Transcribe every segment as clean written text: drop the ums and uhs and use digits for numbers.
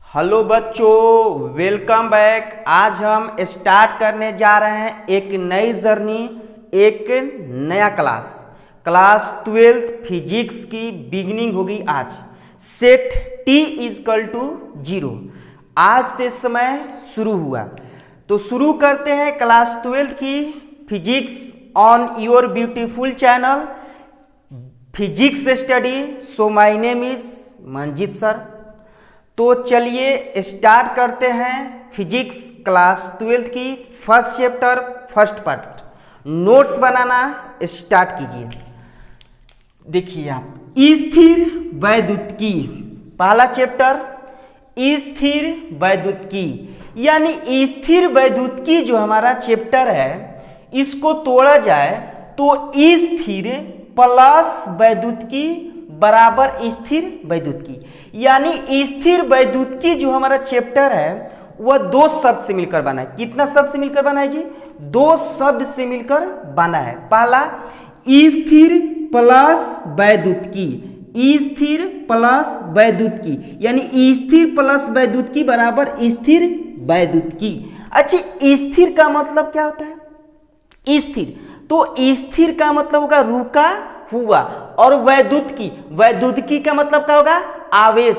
Hello बच्चों, welcome back. आज हम स्टार्ट करने जा रहे हैं एक नई जर्नी, एक नया क्लास 12th फिजिक्स की बिगिनिंग होगी आज। सेट t इजकल टू 0 आज से समय शुरू हुआ। तो शुरू करते हैं क्लास 12th की physics on your beautiful channel physics study. So my name is Manjeet sir. तो चलिए स्टार्ट करते हैं फिजिक्स क्लास 12th की first chapter first part. Notes बनाना स्टार्ट कीजिए। देखिए आप, स्थिर वैद्युतिकी पहला चैप्टर स्थिर वैद्युतिकी, यानी स्थिर वैद्युतिकी जो हमारा चैप्टर है इसको तोड़ा जाए तो स्थिर प्लस वैद्युतिकी बराबर स्थिर वैद्युतिकी, यानी स्थिर वैद्युतिकी जो हमारा चैप्टर है वह दो शब्द से मिलकर बना है। कितना शब्द से मिलकर बना है जी? दो शब्द से मिलकर बना है। पहला स्थिर प्लस वैद्युतिकी, स्थिर प्लस वैद्युतिकी, यानी स्थिर प्लस वैद्युतिकी बराबर स्थिर वैद्युतिकी। अच्छा, स्थिर का मतलब क्या होता है? स्थिर तो स्थिर का मतलब होगा रुका हुआ, और वैद्युतिकी का मतलब क्या होगा? आवेश,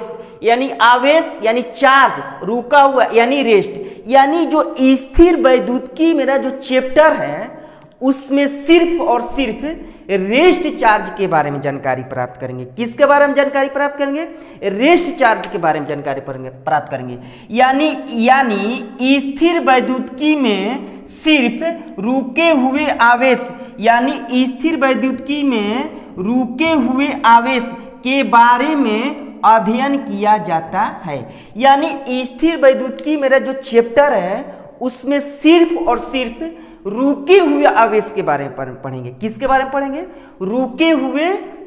यानी चार्ज, रुका हुआ यानी रेस्ट। यानी जो स्थिर वैद्युतिकी मेरा जो चैप्टर है उसमें सिर्फ और सिर्फ रेस्ट चार्ज के बारे में जानकारी प्राप्त करेंगे। किसके बारे में जानकारी प्राप्त करेंगे? रेस्ट चार्ज के बारे में जानकारी प्राप्त करेंगे। यानी स्थिर वैद्युतिकी में सिर्फ रुके हुए आवेश, यानी स्थिर वैद्युतिकी में रुके हुए आवेश के बारे में अध्ययन किया जाता है। यानी स्थिर वैद्युतिकी मेरा जो चैप्टर है उसमें सिर्फ और सिर्फ रुके हुए आवेश के बारे में पढ़ेंगे। किसके बारे में पढ़ेंगे? रुके हुए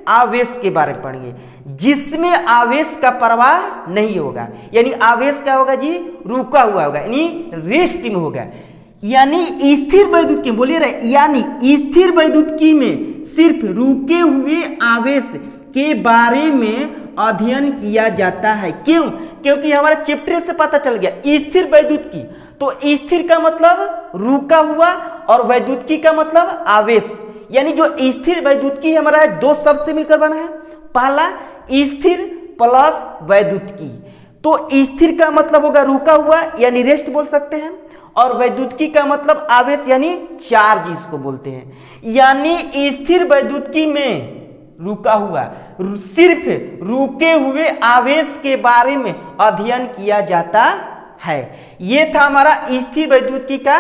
आवेश के बारे में पढ़ेंगे, जिसमें आवेश का प्रवाह नहीं होगा। यानी आवेश क्या होगा जी? रुका हुआ होगा, यानी रेस्ट में होगा। यानी स्थिर वैद्युतिकी, बोलिए रहे, यानी स्थिर वैद्युतिकी में सिर्फ रुके हुए आवेश के बारे में अध्ययन किया जाता है। क्यों? क्योंकि हमारे चैप्टर से पता चल गया स्थिर वैद्युतिकी, तो स्थिर का मतलब रुका हुआ और वैद्युतिकी का मतलब आवेश। यानी जो स्थिर वैद्युतिकी हमारा दो शब्द से मिलकर बना है। पहला स्थिर प्लस वैद्युतिकी, तो स्थिर का मतलब होगा रुका हुआ यानी रेस्ट बोल सकते हैं, और वैद्युतिकी का मतलब आवेश यानी चार्ज इसको बोलते हैं। यानी स्थिर वैद्युतिकी में रुका हुआ, सिर्फ रुके हुए आवेश के बारे में अध्ययन किया जाता है। ये था हमारा स्थिर वैद्युतिकी का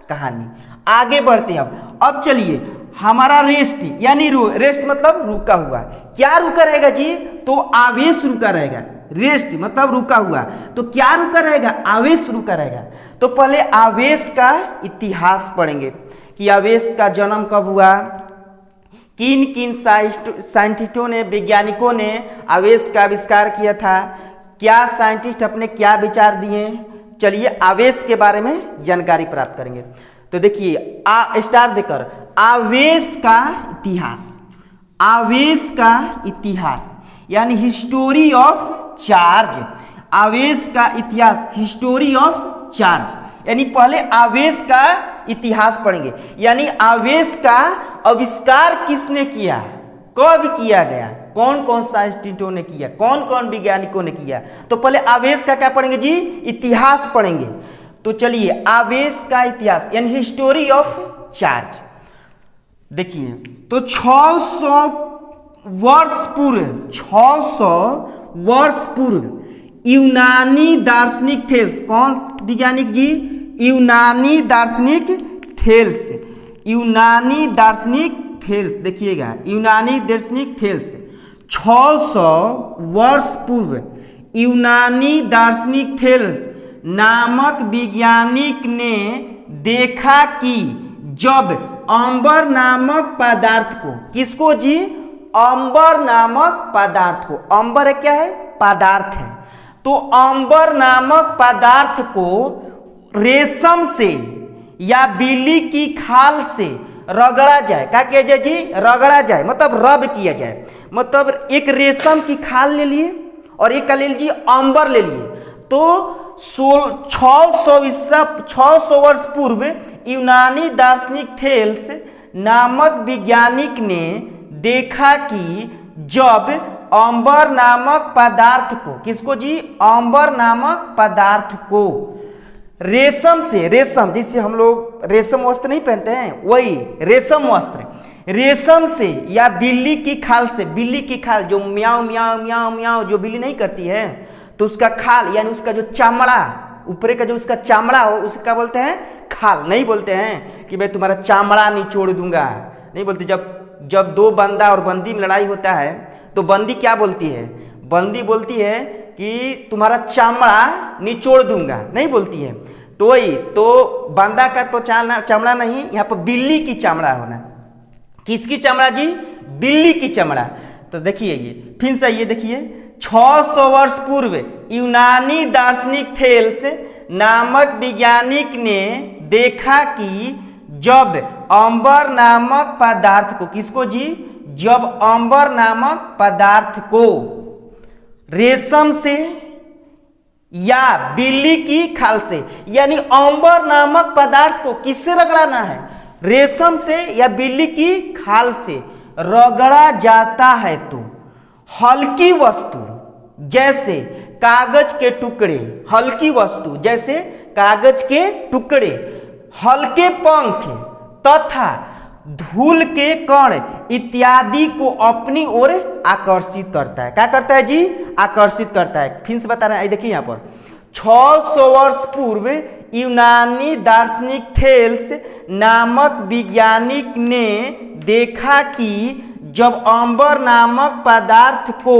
कहानी। आगे बढ़ते हैं अब चलिए हमारा रेस्ट, यानी रेस्ट मतलब रुका हुआ। क्या रुका रहेगा जी? तो आवेश रुका रहेगा। रेस्ट मतलब रुका हुआ, तो क्या रुका रहेगा? आवेश रुका रहेगा। तो पहले आवेश का इतिहास पढ़ेंगे कि आवेश का जन्म कब हुआ, किन किन साइंटिस्टों ने, वैज्ञानिकों ने आवेश का आविष्कार किया था, क्या साइंटिस्ट अपने क्या विचार दिए। चलिए आवेश के बारे में जानकारी प्राप्त करेंगे। तो देखिए स्टार देकर आवेश का इतिहास, आवेश का इतिहास यानी हिस्टोरी ऑफ चार्ज। आवेश का इतिहास, हिस्टोरी ऑफ चार्ज, यानी पहले आवेश का इतिहास पढ़ेंगे। यानी आवेश का आविष्कार किसने किया, कब किया गया, कौन कौन साइंटिस्टों ने किया, कौन कौन वैज्ञानिकों ने किया। तो पहले आवेश का क्या पढ़ेंगे जी? इतिहास पढ़ेंगे। तो चलिए आवेश का इतिहास यानी हिस्टोरी ऑफ चार्ज। देखिए तो 600 वर्ष पूर्व, 600 वर्ष पूर्व यूनानी दार्शनिक थेल्स, कौन वैज्ञानिक जी? यूनानी दार्शनिक थेल्स, यूनानी दार्शनिक थेल्स। देखिएगा यूनानी दार्शनिक थेल्स 600 वर्ष पूर्व यूनानी दार्शनिक थेल्स नामक वैज्ञानिक ने देखा कि जब अंबर नामक पदार्थ को, किसको जी? अंबर नामक पदार्थ को, अंबर क्या है? पदार्थ है। तो अंबर नामक पदार्थ को रेशम से या बिल्ली की खाल से रगड़ा जाए। क्या किया जाए जी? रगड़ा जाए, मतलब रब किया जाए। मतलब एक रेशम की खाल ले लिए और एक का ले लीजिए अंबर ले लिए, तो 600 वर्ष पूर्व यूनानी दार्शनिक थेल्स नामक वैज्ञानिक ने देखा कि जब अंबर नामक पदार्थ को, किसको जी, अंबर नामक पदार्थ को रेशम से, रेशम जिससे हम लोग रेशम वस्त्र नहीं पहनते हैं, वही रेशम वस्त्र, रेशम से या बिल्ली की खाल से, बिल्ली की खाल जो म्याऊ म्याऊ म्याऊ म्याऊ जो बिल्ली नहीं करती है, तो उसका खाल यानी उसका जो चमड़ा, ऊपर का जो उसका चमड़ा हो उसका बोलते हैं खाल। नहीं बोलते हैं कि मैं तुम्हारा चमड़ा निचोड़ दूंगा, नहीं बोलते। जब दो बंदा और बंदी में लड़ाई होता है तो बंदी क्या बोलती है, बंदी बोलती है कि तुम्हारा चमड़ा निचोड़ दूंगा, नहीं बोलती है। तो वही, तो बंदा का तो चमड़ा नहीं, यहाँ पर बिल्ली की चमड़ा होना। किसकी चमड़ा जी, बिल्ली की चमड़ा। तो देखिए ये फिर से, ये देखिए 600 वर्ष पूर्व यूनानी दार्शनिक थेल्स नामक वैज्ञानिक ने देखा कि जब अंबर नामक पदार्थ को, किसको जी, जब अंबर नामक पदार्थ को रेशम से या बिल्ली की खाल से, यानी अंबर नामक पदार्थ को किससे रगड़ाना है, रेशम से या बिल्ली की खाल से रगड़ा जाता है तो हल्की वस्तु जैसे कागज के टुकड़े, हल्की वस्तु जैसे कागज के टुकड़े, हल्के पंख तथा धूल के कण इत्यादि को अपनी ओर आकर्षित करता है। क्या करता है जी, आकर्षित करता है। फिर से बता रहे हैं, देखिए यहाँ पर 600 वर्ष पूर्व यूनानी दार्शनिक थेल्स नामक वैज्ञानिक ने देखा कि जब अंबर नामक पदार्थ को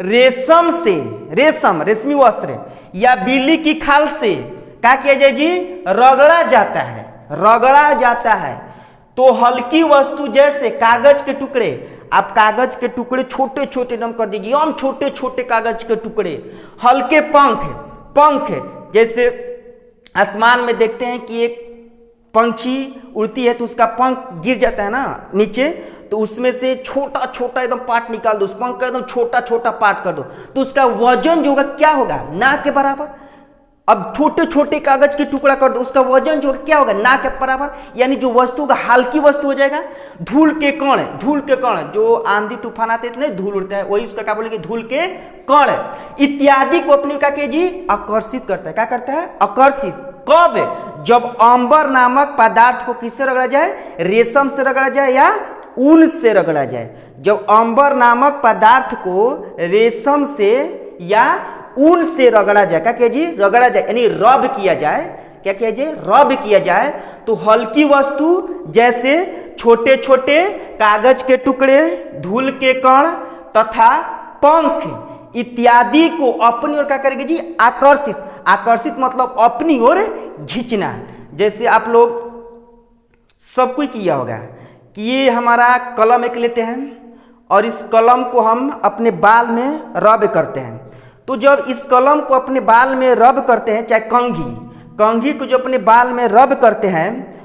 रेशम से, रेशम रेशमी वस्त्र या बिल्ली की खाल से क्या किया जाए जी, रगड़ा जाता है, रगड़ा जाता है तो हल्की वस्तु जैसे कागज के टुकड़े, आप कागज के टुकड़े छोटे छोटे एकदम कर दीजिए, हम छोटे छोटे कागज के टुकड़े, हल्के पंख, पंख जैसे आसमान में देखते हैं कि एक पंछी उड़ती है तो उसका पंख गिर जाता है ना नीचे, तो उसमें से छोटा छोटा एकदम पार्ट निकाल दो, उस पंख का एकदम छोटा छोटा पार्ट कर दो, तो उसका वजन जो होगा क्या होगा, ना के बराबर। अब छोटे छोटे कागज के टुकड़ा कर दो, उसका वजन जो क्या होगा, ना के बराबर, यानी जो वस्तु का हल्की वस्तु हो जाएगा। धूल के कण, धूल के कण जो आंधी तूफान आते हैं तो नहीं धूल उड़ता है, वही उसका क्या बोलेंगे, धूल के कण इत्यादि को अपनी क्या के जी, आकर्षित करता है। क्या करता है, आकर्षित। कब, जब अंबर नामक पदार्थ को किससे रगड़ा जाए, रेशम से रगड़ा जाए या ऊन से रगड़ा जाए। जब अंबर नामक पदार्थ को रेशम से या ऊन से रगड़ा जाए, क्या किया जी, रगड़ा जाए यानी रब किया जाए, क्या किया जाए, रब किया जाए तो हल्की वस्तु जैसे छोटे छोटे कागज के टुकड़े, धूल के कण तथा पंख इत्यादि को अपनी ओर क्या करेगी जी, आकर्षित। आकर्षित मतलब अपनी ओर खींचना। जैसे आप लोग सब कुछ किया होगा कि ये हमारा कलम एक लेते हैं और इस कलम को हम अपने बाल में रब करते हैं, तो जब इस कलम को अपने बाल में रब करते हैं, चाहे कंघी, कंघी को जो अपने बाल में रब करते हैं,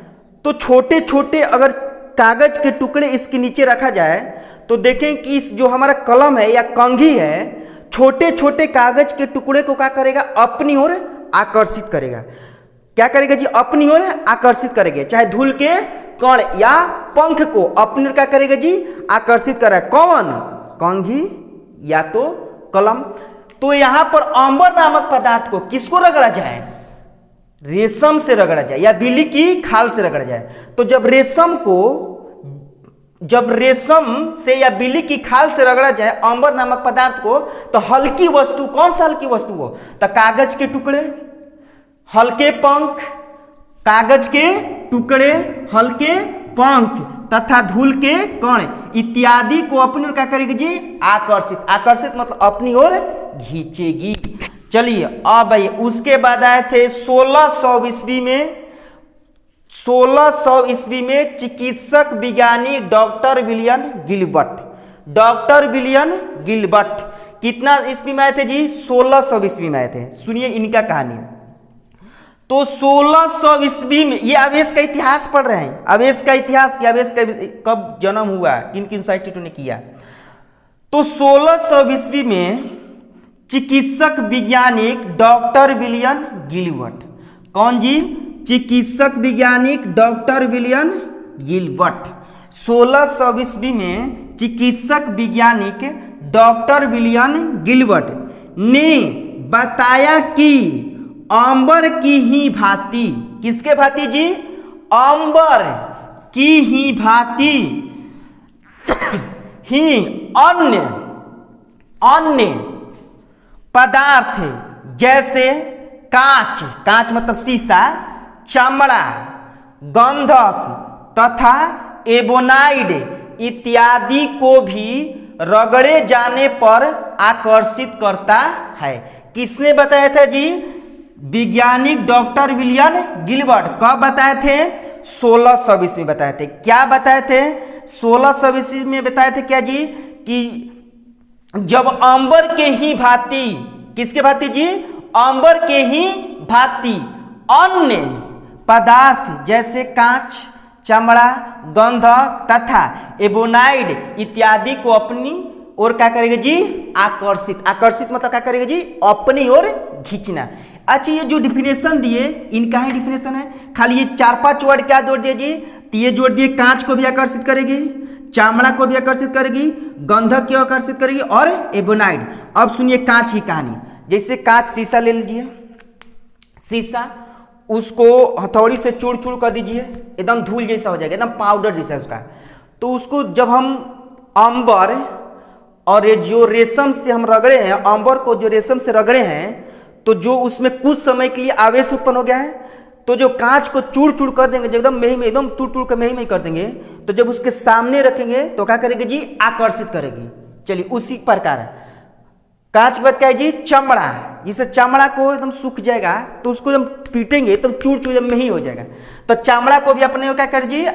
तो छोटे छोटे अगर कागज के टुकड़े इसके नीचे रखा जाए तो देखें कि इस जो हमारा कलम है या कंघी है, छोटे छोटे कागज के टुकड़े को क्या करेगा, अपनी ओर आकर्षित करेगा। क्या करेगा जी, अपनी ओर आकर्षित करेगा। चाहे धूल के कण या पंख को अपनी ओर क्या करेगा जी, आकर्षित करेगा। कौन, कंघी या तो कलम। तो यहां पर अंबर नामक पदार्थ को किसको रगड़ा जाए, रेशम से रगड़ा जाए या बिल्ली की खाल से रगड़ा जाए। तो जब रेशम को, जब रेशम से या बिल्ली की खाल से रगड़ा जाए अंबर नामक पदार्थ को, तो हल्की वस्तु, कौन सा हल्की वस्तु हो, तो कागज के टुकड़े, हल्के पंख, कागज के टुकड़े, हल्के पंख तथा धूल के कण इत्यादि को अपनी ओर क्या करेगी जी, आकर्षित। आकर्षित मतलब अपनी ओर खींचेगी। चलिए अब भाई उसके बाद आए थे 1600 ईस्वी में, 1600 ईस्वी में चिकित्सक विज्ञानी doctor William Gilbert, doctor William Gilbert कितना ईस्वी में आए थे जी, 1600 ईस्वी में आए थे। सुनिए इनका कहानी। तो 1600 ईस्वी में, ये आवेश का इतिहास पढ़ रहे हैं, आवेश का इतिहास कि आवेश का कब जन्म हुआ, किन किन साइंटिस्टों ने किया। तो 1600 ईस्वी में चिकित्सक वैज्ञानिक डॉक्टर विलियम गिलबर्ट। कौन जी? चिकित्सक वैज्ञानिक डॉक्टर विलियम गिलबर्ट। 1600 ईस्वी में चिकित्सक वैज्ञानिक डॉक्टर विलियम गिलबर्ट ने बताया कि अंबर की ही भांति, किसके भांति जी? अंबर की ही भांति ही अन्य पदार्थ जैसे कांच, कांच मतलब शीशा, चमड़ा, गंधक तथा एबोनाइड इत्यादि को भी रगड़े जाने पर आकर्षित करता है। किसने बताया था जी? वैज्ञानिक डॉक्टर विलियम गिलबर्ट। कब बताए थे? 1600 ईस्वी में बताए थे। क्या बताए थे? 1600 ईस्वी में बताए थे क्या जी? कि जब अंबर के ही भांति, किसके भांति जी? अंबर के ही भांति अन्य पदार्थ जैसे कांच, चमड़ा, गंधक तथा एबोनाइड इत्यादि को अपनी ओर क्या करेगा जी? आकर्षित। आकर्षित मतलब क्या करेगा जी? अपनी ओर खींचना। अच्छा, ये जो डिफिनेशन दिए इनका ही डिफिनेशन है, खाली ये 4-5 वर्ड क्या जोड़ दिए जी? तो ये जोड़ दिए, कांच को भी आकर्षित करेगी, चमड़ा को भी आकर्षित करेगी, गंधक को आकर्षित करेगी और एबोनाइड। अब सुनिए कांच की कहानी। जैसे कांच, शीशा ले लीजिए, शीशा उसको हथौड़ी से चूर चूर कर दीजिए, एकदम धूल जैसा हो जाएगा, एकदम पाउडर जैसा उसका। तो उसको जब हम अंबर और ये जो रेशम से हम रगड़े हैं, अंबर को जो रेशम से रगड़े हैं, तो जो उसमें कुछ समय के लिए आवेश उत्पन्न हो गया है, तो जो कांच को चूर चूर कर देंगे, जब एकदम मही में, एकदम टूट टूट कर मही में कर देंगे, तो जब उसके सामने रखेंगे तो क्या करेगी जी? आकर्षित करेगी। चलिए उसी प्रकार कांच बात क्या है जी? चमड़ा। जिसे चमड़ा को एकदम सूख जाएगा तो उसको जब पीटेंगे तो चूर चूर जब मही हो जाएगा, तो चमड़ा को भी अपने क्या कर जी?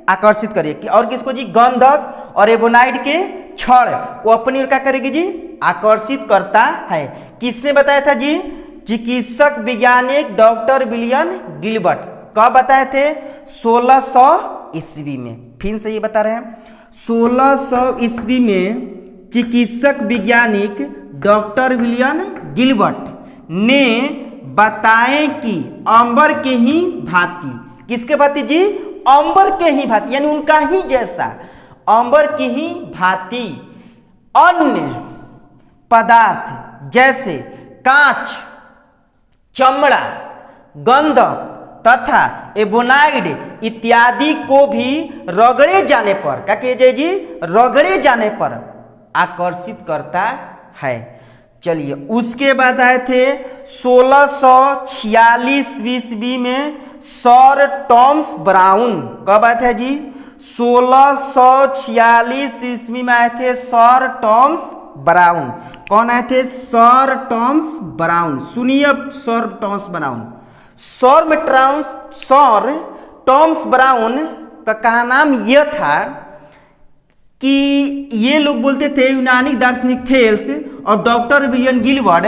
आकर्षित करेगी। और किसको जी? गंधक और एबोनाइड के छड़ को अपनी ओर क्या करेगी जी? आकर्षित करता है। किसने बताया था जी? चिकित्सक वैज्ञानिक डॉक्टर विलियम गिलबर्ट। कब बताए थे? 1600 ईस्वी में। फिर से ये बता रहे हैं, 1600 ईस्वी में चिकित्सक वैज्ञानिक डॉक्टर विलियम गिलबर्ट ने बताए कि अंबर के ही भांति, किसके भांति जी? अंबर के ही भांति, यानी उनका ही जैसा, अंबर की ही भांति अन्य पदार्थ जैसे कांच, चमड़ा, गंधक तथा एबोनाइड इत्यादि को भी रगड़े जाने पर, क्या कहिए जी? रगड़े जाने पर आकर्षित करता है। चलिए उसके बाद आए थे 1646 ईस्वी में सर टॉमस ब्राउन। कब आए थे जी? 1646 ईस्वी में आए थे सर टॉमस ब्राउन। कौन आए थे? Sir Thomas brown. सुनिए अब sir Thomas brown. Sir Thomas brown का कहा नाम यह था कि ये लोग बोलते थे, यूनानी दार्शनिक थेल्स और डॉक्टर विलियम गिलबर्ट,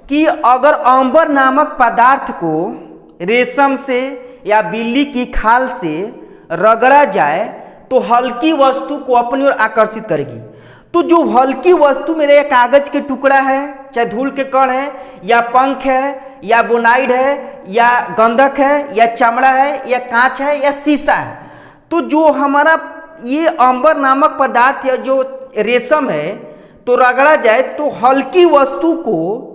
कि अगर अंबर नामक पदार्थ को रेशम से या बिल्ली की खाल से रगड़ा जाए तो हल्की वस्तु को अपनी ओर आकर्षित करेगी। तो जो हल्की वस्तु मेरे कागज के टुकड़ा है, चाहे धूल के कण है, या पंख है, या बोनाइड है, या गंधक है, या चमड़ा है, या कांच है, या शीशा है, तो जो हमारा ये अंबर नामक पदार्थ या जो रेशम है, तो रगड़ा जाए तो हल्की वस्तु को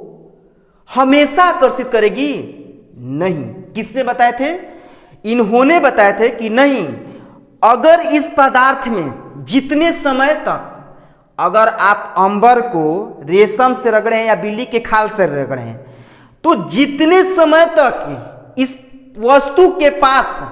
हमेशा आकर्षित करेगी? नहीं। किसने बताए थे? इन्होंने बताए थे कि नहीं, अगर इस पदार्थ में जितने समय तक अगर आप अंबर को रेशम से रगड़े हैं या बिल्ली के खाल से रगड़े हैं, तो जितने समय तक इस वस्तु के पास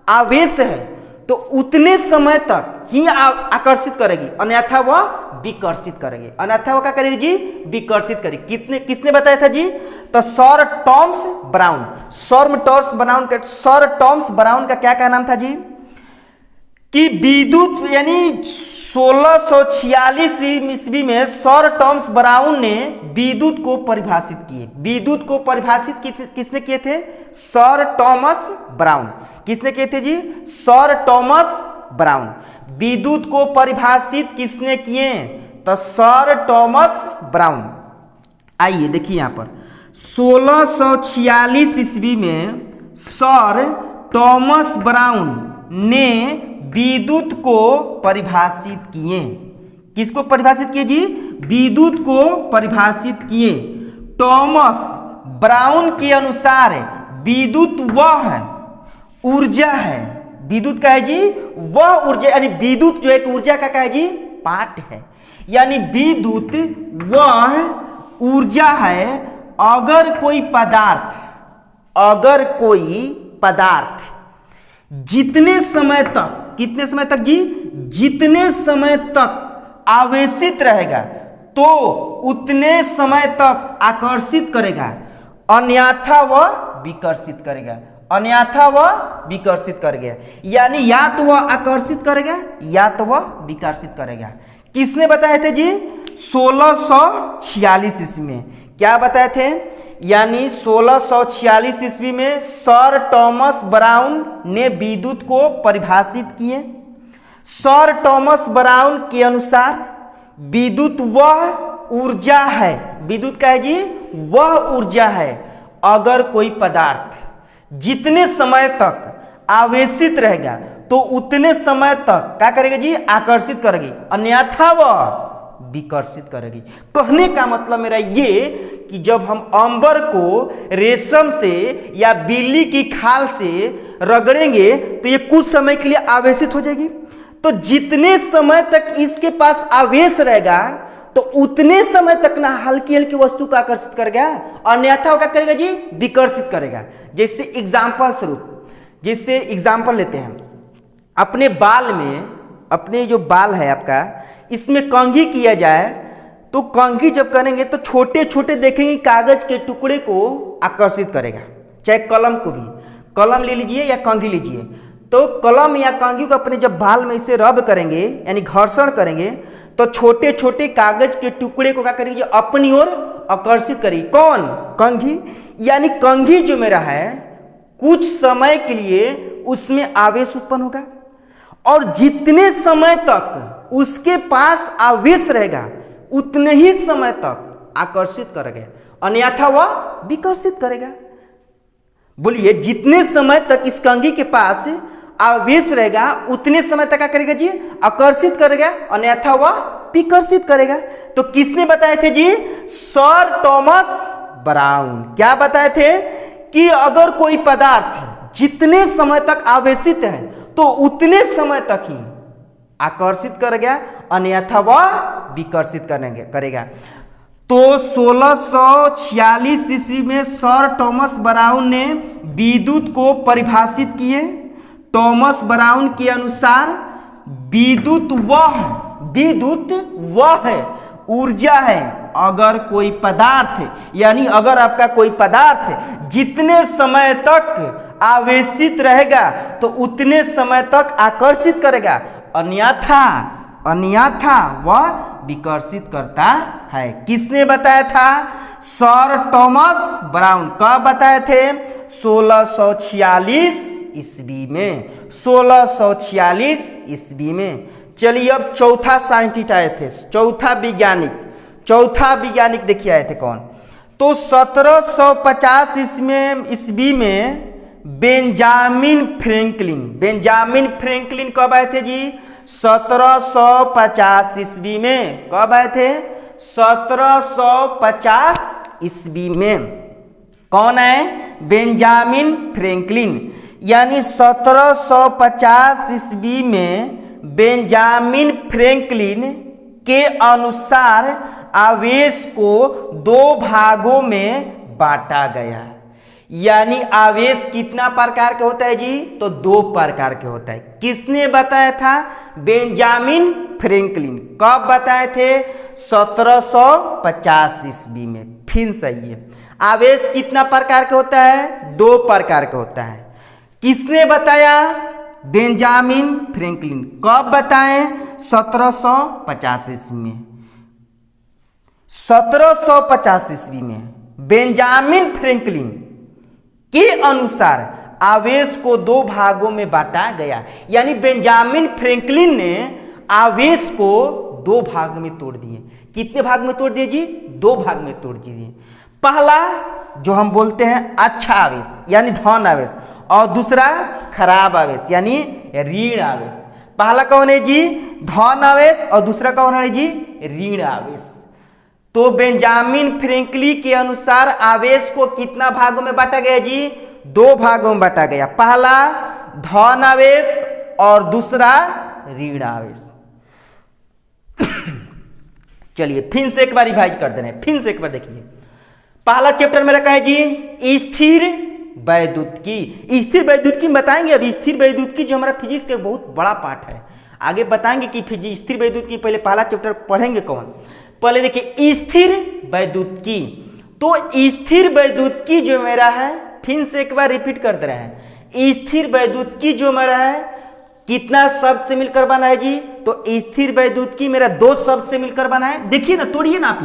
आवेश है तो उतने समय तक ही आकर्षित करेगी, अन्यथा वह विकर्षित करेगी। अन्यथा वह क्या करेगी जी? विकर्षित करेगी। किसने बताया था जी? तो sir Thomas brown. Sir Thomas brown का क्या नाम था जी? कि विद्युत, यानी 1646 ईस्वी में सर टॉमस ब्राउन ने विद्युत को परिभाषित किए। विद्युत को परिभाषित किसने किए थे? Sir Thomas brown. किसने किए थे जी? Sir Thomas brown. विद्युत को परिभाषित किसने किए? तो सर टॉमस ब्राउन। आइए देखिए यहाँ पर 1646 ईस्वी में सर टॉमस ब्राउन ने विद्युत को परिभाषित किए। किसको परिभाषित किए जी? विद्युत को परिभाषित किए। टॉमस ब्राउन के अनुसार विद्युत वह ऊर्जा है। विद्युत का है जी वह ऊर्जा, यानी विद्युत जो एक ऊर्जा का है जी पार्ट है, यानी विद्युत वह ऊर्जा है अगर कोई पदार्थ जितने समय तक, कितने समय तक जी? जितने समय तक आवेशित रहेगा तो उतने समय तक आकर्षित करेगा, अन्यथा वह विकर्षित करेगा। अन्यथा वह विकर्षित करेगा, यानी या तो वह आकर्षित करेगा या तो वह विकर्षित करेगा। किसने बताए थे जी? 1646 ईस्वी में। क्या बताए थे? यानी 1646 ईस्वी में सर टॉमस ब्राउन ने विद्युत को परिभाषित किए। सर टॉमस ब्राउन के अनुसार विद्युत वह ऊर्जा है, विद्युत का है जी वह ऊर्जा है अगर कोई पदार्थ जितने समय तक आवेशित रहेगा तो उतने समय तक क्या करेगा जी? आकर्षित करेगी, अन्यथा वह विकर्षित करेगी। कहने का मतलब मेरा ये कि जब हम अंबर को रेशम से या बिल्ली की खाल से रगड़ेंगे तो ये कुछ समय के लिए आवेशित हो जाएगी। तो जितने समय तक इसके पास आवेश रहेगा तो उतने समय तक ना हल्की हल्की वस्तु को आकर्षित करेगा, अन्यथा क्या करेगा जी? विकर्षित करेगा। जैसे एग्जाम्पल स्वरूप, जैसे एग्जाम्पल लेते हैं, अपने बाल में, अपने जो बाल है आपका, इसमें कंघी किया जाए तो कंघी जब करेंगे तो छोटे छोटे देखेंगे कागज के टुकड़े को आकर्षित करेगा। चाहे कलम को भी, कलम ले लीजिए या कंघी लीजिए, तो कलम या कंघी को अपने जब बाल में इसे रब करेंगे यानी घर्षण करेंगे तो छोटे छोटे कागज के टुकड़े को क्या करेगी? अपनी ओर आकर्षित करेगी। कौन? कंघी। यानी कंघी जो मेरा है कुछ समय के लिए उसमें आवेश उत्पन्न होगा और जितने समय तक उसके पास आवेश रहेगा उतने ही समय तक आकर्षित करेगा, अन्यथा वह विकर्षित करेगा। बोलिए, जितने समय तक इस कंघी के पास आवेश रहेगा उतने समय तक क्या करेगा जी? आकर्षित करेगा, अन्यथा वह विकर्षित करेगा। तो किसने बताए थे जी? Sir Thomas brown. क्या बताए थे? कि अगर कोई पदार्थ जितने समय तक आवेशित है तो उतने समय तक ही आकर्षित करेगा, अन्यथा वह विकर्षित करेगा। तो 1646 ईस्वी में सर टॉमस ब्राउन ने विद्युत को परिभाषित किए। टॉमस ब्राउन के अनुसार विद्युत वह ऊर्जा है अगर कोई पदार्थ, यानी अगर आपका कोई पदार्थ जितने समय तक आवेशित रहेगा तो उतने समय तक आकर्षित करेगा, अन्यथा वह विकर्षित करता है। किसने बताया था? Sir Thomas brown. कब बताए थे? 1646 ईस्वी में। 1646 ईस्वी में। चलिए अब चौथा साइंटिस्ट आए थे, चौथा वैज्ञानिक देखिए आए थे कौन? तो 1750 ईस्वी में बेंजामिन फ्रैंकलिन कब आए थे जी? 1750 ईस्वी में। कब आए थे? 1750 ईस्वी में। कौन है? Benjamin Franklin. यानी 1750 ईस्वी में बेंजामिन फ्रैंकलिन के अनुसार आवेश को दो भागों में बांटा गया। यानी आवेश कितना प्रकार के होता है जी? तो दो प्रकार के होता है। किसने बताया था? Benjamin Franklin. कब बताए थे? 1750 ईस्वी में। फिर सही है, आवेश कितना प्रकार के होता है? दो प्रकार के होता है। किसने बताया? Benjamin Franklin. कब बताएं? 1750 ईस्वी में। 1750 ईस्वी में बेंजामिन फ्रैंकलिन के अनुसार आवेश को दो भागों में बांटा गया। यानी बेंजामिन फ्रैंकलिन ने आवेश को दो भाग में तोड़ दिए। कितने भाग में तोड़ दीजिए? 2 भाग में तोड़ दीजिए। पहला जो हम बोलते हैं अच्छा आवेश यानी धन आवेश, और दूसरा खराब आवेश यानी ऋण आवेश। पहला कौन है जी? धन आवेश, और दूसरा कौन है जी? ऋण आवेश। तो बेंजामिन फ्रैंकलिन के अनुसार आवेश को कितना भागों में बांटा गया जी? 2 भागों में बांटा गया। पहला धन आवेश और दूसरा ऋण आवेश। चलिए फिर से एक बार रिवाइज कर दे रहे हैं, फिर से एक बार देखिए। पहला चैप्टर मेरा क्या है जी? स्थिर वैद्युतिकी। स्थिर वैद्युतिकी बताएंगे। अब स्थिर वैद्युतिकी जो हमारा फिजिक्स का बहुत बड़ा पार्ट है, आगे बताएंगे कि स्थिर वैद्युतिकी पहले पहला चैप्टर पढ़ेंगे कौन। पहले देखिए स्थिर वैद्युतिकी। तो स्थिर वैद्युतिकी जो मेरा है, फिर से एक बार रिपीट कर दे रहे हैं, स्थिर वैद्युतिकी जो मेरा है कितना शब्द से मिलकर बना है जी? तो स्थिर वैद्युतिकी मेरा 2 शब्द से मिलकर बना है। देखिए ना, तोड़िए ना आप,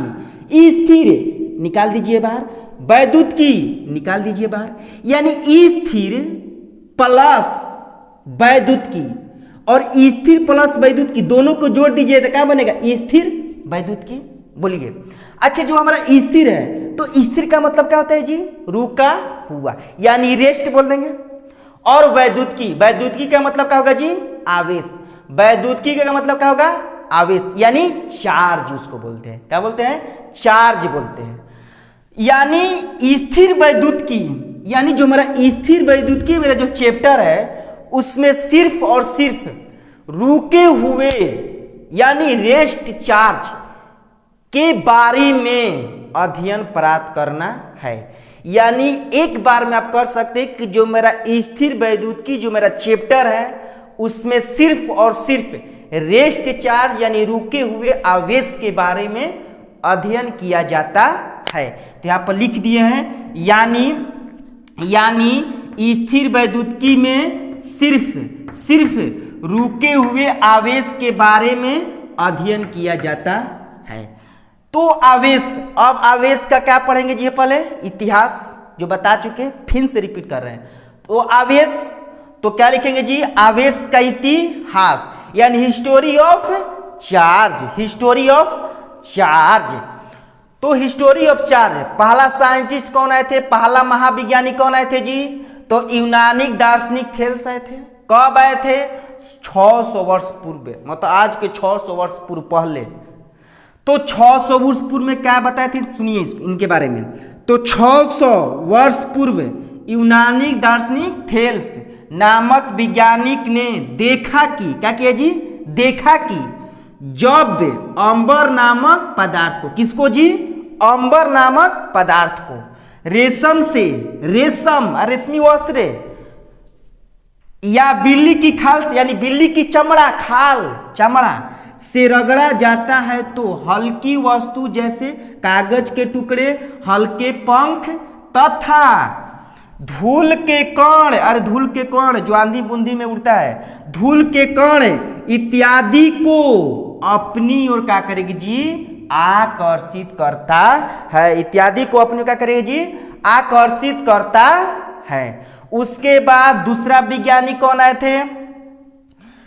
स्थिर निकाल दीजिए बाहर, वैद्युतिकी निकाल दीजिए बाहर, यानी स्थिर प्लस वैद्युतिकी और स्थिर प्लस वैद्युतिकी दोनों को जोड़ दीजिए तो क्या बनेगा? स्थिर वैद्युतिकी। बोलिए। अच्छा, जो हमारा स्थिर है, तो स्थिर का मतलब क्या होता है जी? रुका हुआ, यानी रेस्ट बोल देंगे। और वैद्युतिकी, वैद्युतिकी का मतलब क्या होगा जी? आवेश। वैद्युतिकी का मतलब क्या होगा? आवेश, यानी चार्ज उसको बोलते हैं। क्या बोलते हैं? चार्ज बोलते हैं। यानी स्थिर वैद्युतिकी, यानी जो मेरा स्थिर वैद्युतिकी मेरा जो चैप्टर है उसमें सिर्फ और सिर्फ रुके हुए यानी रेस्ट चार्ज के बारे में अध्ययन प्राप्त करना है। यानी एक बार में आप कर सकते हैं कि जो मेरा स्थिर वैद्युतिकी जो मेरा चैप्टर है उसमें सिर्फ और सिर्फ रेस्ट चार्ज यानी रुके हुए आवेश के बारे में अध्ययन किया जाता है। तो यहाँ पर लिख दिए हैं, यानी स्थिर वैद्युतिकी में सिर्फ रुके हुए आवेश के बारे में अध्ययन किया जाता है। तो आवेश, अब आवेश का क्या पढ़ेंगे जी? पहले इतिहास जो बता चुके, फिर से रिपीट कर रहे हैं। तो आवेश, तो क्या लिखेंगे जी? आवेश का इतिहास यानी history of charge, history of charge. तो हिस्टोरी ऑफ चार्ज, पहला साइंटिस्ट कौन आए थे? पहला महाविज्ञानिक कौन आए थे जी? तो यूनानी दार्शनिक थेल्स आए थे। कब आए थे? 600 वर्ष पूर्व, मतलब आज के 600 वर्ष पूर्व पहले। तो 600 वर्ष पूर्व में क्या बताए थे? सुनिए इनके बारे में। तो 600 वर्ष पूर्व यूनानी दार्शनिक थेल्स नामक वैज्ञानिक ने देखा कि, क्या किया जी? देखा कि जब अंबर नामक पदार्थ को, किसको जी? अंबर नामक पदार्थ को रेशम से, रेशमी वस्त्र या बिल्ली की खाल से, यानी बिल्ली की चमड़ा, खाल चमड़ा से रगड़ा जाता है तो हल्की वस्तु जैसे कागज के टुकड़े, हल्के पंख तथा धूल के कण, अरे धूल के कण जो आंधी बूंदी में उड़ता है, धूल के कण इत्यादि को अपनी ओर क्या करेगी जी? आकर्षित करता है। इत्यादि को अपनी क्या करेगी जी? आकर्षित करता है। उसके बाद दूसरा वैज्ञानिक कौन आए थे?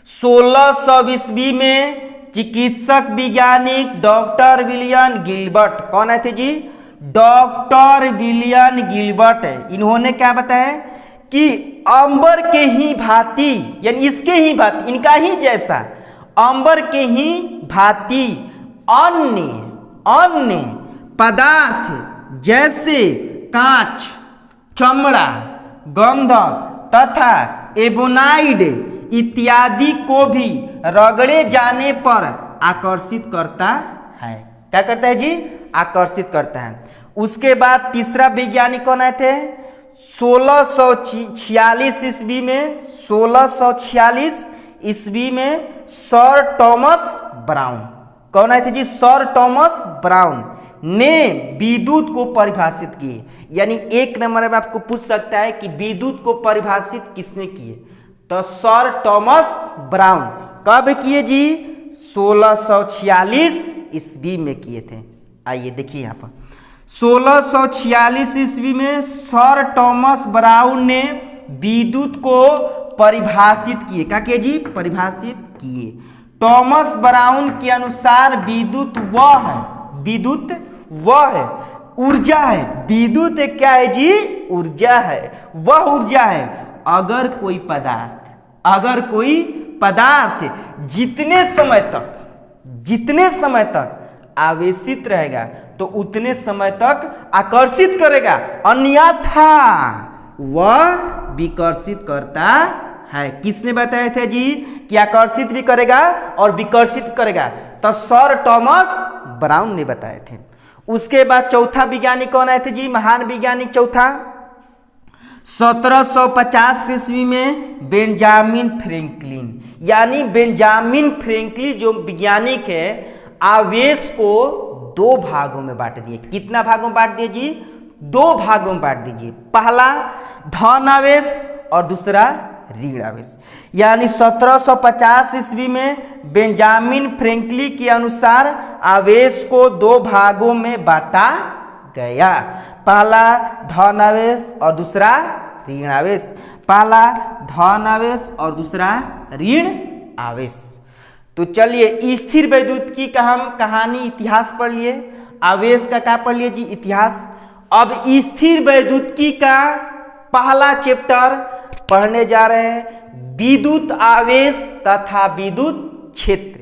1600 ईस्वी में चिकित्सक वैज्ञानिक डॉक्टर विलियम गिलबर्ट। कौन आए थे जी? Doctor William Gilbert. इन्होंने क्या बताया कि अंबर के ही भांति, यानी इसके ही भांति, इनका ही जैसा अंबर के ही भांति अन्य पदार्थ जैसे कांच, चमड़ा, गंधक तथा एबोनाइड इत्यादि को भी रगड़े जाने पर आकर्षित करता है। क्या करता है जी? आकर्षित करता है। उसके बाद तीसरा वैज्ञानिक कौन आए थे? 1646 ईस्वी में, 1646 ईस्वी में सर टॉमस ब्राउन। कौन आए थे जी? सर टॉमस ब्राउन ने विद्युत को परिभाषित किए। यानी एक नंबर में आपको पूछ सकता है कि विद्युत को परिभाषित किसने किए? तो सर टॉमस ब्राउन। कब किए जी? 1646 ईस्वी में किए थे। आइए देखिए यहाँ पर 1646 ईस्वी में सर टॉमस ब्राउन ने विद्युत को परिभाषित किए। क्या किए जी? परिभाषित किए। टॉमस ब्राउन के अनुसार विद्युत वह है, विद्युत वह है, ऊर्जा है। विद्युत क्या है जी? ऊर्जा है, वह ऊर्जा है। अगर कोई पदार्थ जितने समय तक आवेशित रहेगा तो उतने समय तक आकर्षित करेगा, अन्यथा वह विकर्षित करता है। किसने बताए थे जी कि आकर्षित भी करेगा और विकर्षित करेगा? तो सर टॉमस ब्राउन ने बताए थे। उसके बाद चौथा वैज्ञानिक कौन आए थे जी? महान वैज्ञानिक चौथा 1750 ईस्वी में बेंजामिन फ्रैंकलिन। यानी बेंजामिन फ्रैंकलिन जो वैज्ञानिक है, आवेश को दो भागों में बांट दिए। कितना भागों में बांट दिए जी? दो भागों में बांट दीजिए। पहला धन आवेश और दूसरा ऋण आवेश। यानी 1750 ईस्वी में बेंजामिन फ्रैंकलिन के अनुसार आवेश को दो भागों में बांटा गया। पहला धन आवेश और दूसरा ऋण आवेश। पहला धन आवेश और दूसरा ऋण आवेश। तो चलिए स्थिर वैद्युतिकी का हम कहानी इतिहास पढ़ लिए, आवेश का क्या पढ़ लिए जी? इतिहास। अब स्थिर वैद्युतिकी का पहला चैप्टर पढ़ने जा रहे हैं, विद्युत आवेश तथा विद्युत क्षेत्र।